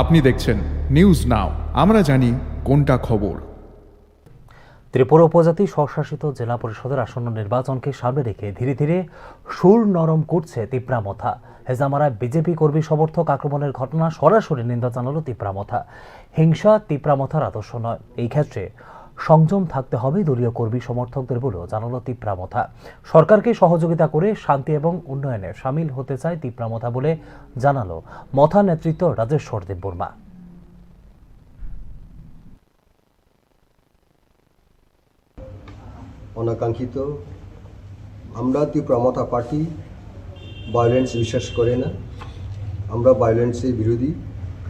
আপনি দেখছেন news now, আমরা জানি কোনটা খবর। ত্রিপুরা উপজাতি স্বশাসিত জেলা পরিষদের আসন্ন নির্বাচনকে সামনে রেখে ধীরে ধীরে সুর নরম করছে তিপ্রামথা। হেজামারায় বিজেপি কর্মী সমর্থক আক্রমণের ঘটনা সরাসরি নিন্দা জানালো তিপ্রামথা। হিংসা তিপ্রামথার আদর্শ নয়, এই ক্ষেত্রে সংযম থাকতে হবে দলীয় কর্মী সমর্থকদের বলেও জানালো তিপ্রামথা। সরকারকে সহযোগিতা করে শান্তি এবং উন্নয়নে সামিল হতে চায় তিপ্রামথা বলে জানালো মথা নেতৃত্ব রাজেশ্বর দেববর্মা। অনাকাঙ্ক্ষিত, আমরা তিপ্রামথা পার্টি ভায়োলেন্স বিশ্বাস করে না, আমরা ভায়োলেন্সের বিরোধী।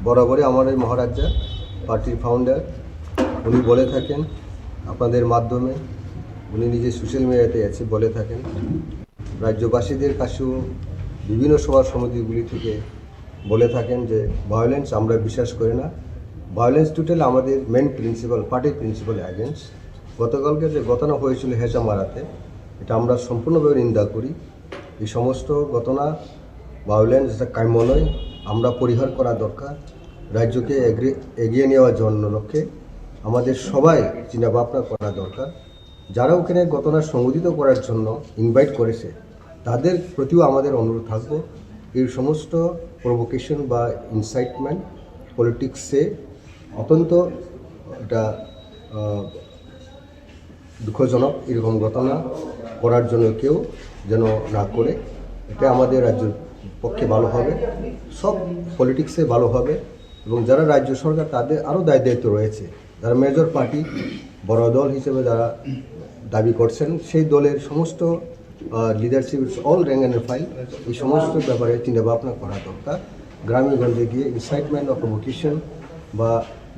বরাবরই আমাদের মহারাজা পার্টির ফাউন্ডার উনি বলে থাকেন আপনাদের মাধ্যমে, উনি নিজে সোশ্যাল মিডিয়াতে আছে বলে থাকেন, রাজ্যবাসীদের কাছেও বিভিন্ন সভা সমিতিগুলি থেকে বলে থাকেন যে ভায়োলেন্স আমরা বিশ্বাস করি না। ভায়োলেন্স টোটাল আমাদের মেন প্রিন্সিপাল, পার্টির প্রিন্সিপাল অ্যাগেন্স্ট। গতকালকে যে ঘটনা হয়েছিল হেজামারাতে, এটা আমরা সম্পূর্ণভাবে নিন্দা করি। এই সমস্ত ঘটনা ভায়োলেন্স যেটা কাম্য নয়, আমরা পরিহার করা দরকার। রাজ্যকে এগিয়ে নেওয়ার জন্য লক্ষ্যে আমাদের সবাই চিন্তাভাবনা করা দরকার। যারা ওখানে ঘটনা সংগঠিত করার জন্য ইনভাইট করেছে তাদের প্রতিও আমাদের অনুরোধ থাকবো, এই সমস্ত প্রভোকেশন বা ইনসাইটমেন্ট পলিটিক্সে অত্যন্ত এটা দুঃখজনক। এরকম ঘটনা করার জন্য কেউ যেন না করে, এটা আমাদের রাজ্যের পক্ষে ভালো হবে, সব পলিটিক্সে ভালো হবে। এবং যারা রাজ্য সরকার তাদের আরও দায়িত্ব রয়েছে, যারা মেজর পার্টি বড় দল হিসেবে যারা দাবি করছেন, সেই দলের সমস্ত leadership all rank and file এই সমস্ত ব্যাপারে চিন্তাভাবনা করা দরকার। গ্রামে গঞ্জে গিয়ে ইনসাইটমেন্ট অফ প্রভোকেশন বা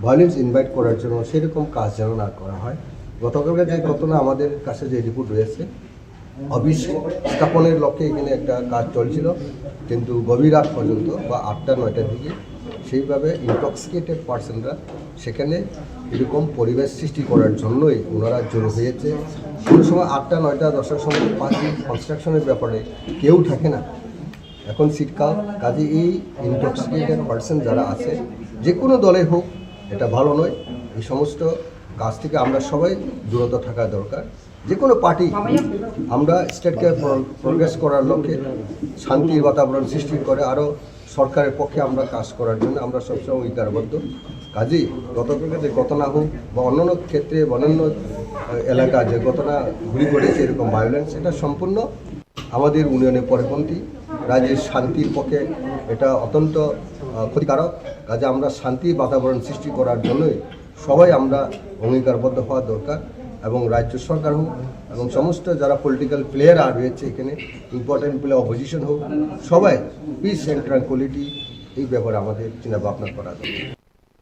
ভায়োলেন্স ইনভাইট করার জন্য সেরকম কাজ যেন না করা হয়। গতকালকে যে ঘটনা আমাদের কাছে যে রিপোর্ট রয়েছে, অফিস স্থাপনের লক্ষ্যে এখানে একটা কাজ চলছিল, কিন্তু গভীর রাত পর্যন্ত বা 8টা-9টার দিকে সেইভাবে ইনটক্সিকেটেড পার্সনরা সেখানে এরকম পরিবেশ সৃষ্টি করার জন্যই ওনারা জড়ো হয়েছে। কোনো সময় 8টা, 9টা, 10টার সময় পার্টি কনস্ট্রাকশনের ব্যাপারে কেউ থাকে না, এখন শীতকাল, কাজে এই ইনটক্সিকেটেড পার্সন যারা আছে যে কোনো দলে হোক এটা ভালো নয়। এই সমস্ত কাজ থেকে আমরা সবাই দূরত থাকা দরকার। যে কোনো পার্টি আমরা স্টেটকে প্রোগ্রেস করার লক্ষ্যে শান্তির বাতাবরণ সৃষ্টি করে আরও সরকারের পক্ষে আমরা কাজ করার জন্য আমরা সবসময় অঙ্গীকারবদ্ধ। কাজেই গতকালকে যে ঘটনা হোক বা অন্যান্য ক্ষেত্রে অন্যান্য এলাকা যে ঘটনা ঘুরে ঘটেছে এরকম ভায়োলেন্স, এটা সম্পূর্ণ আমাদের উন্নয়নের পরিপন্থী, রাজ্যের শান্তির পক্ষে এটা অত্যন্ত ক্ষতিকারক। কাজে আমরা শান্তির বাতাবরণ সৃষ্টি করার জন্যই সবাই আমরা অঙ্গীকারবদ্ধ হওয়া দরকার। এবং রাজ্য সরকার হোক এবং সমস্ত যারা পলিটিক্যাল প্লেয়ার আর রয়েছে এখানে, ইম্পর্টেন্ট প্লেয়ার অপোজিশন হোক, সবাই পিস অ্যান্ড ট্রাঙ্কুইলিটি এই ব্যাপারে আমাদের চিন্তা ভাবনা করা দরকার।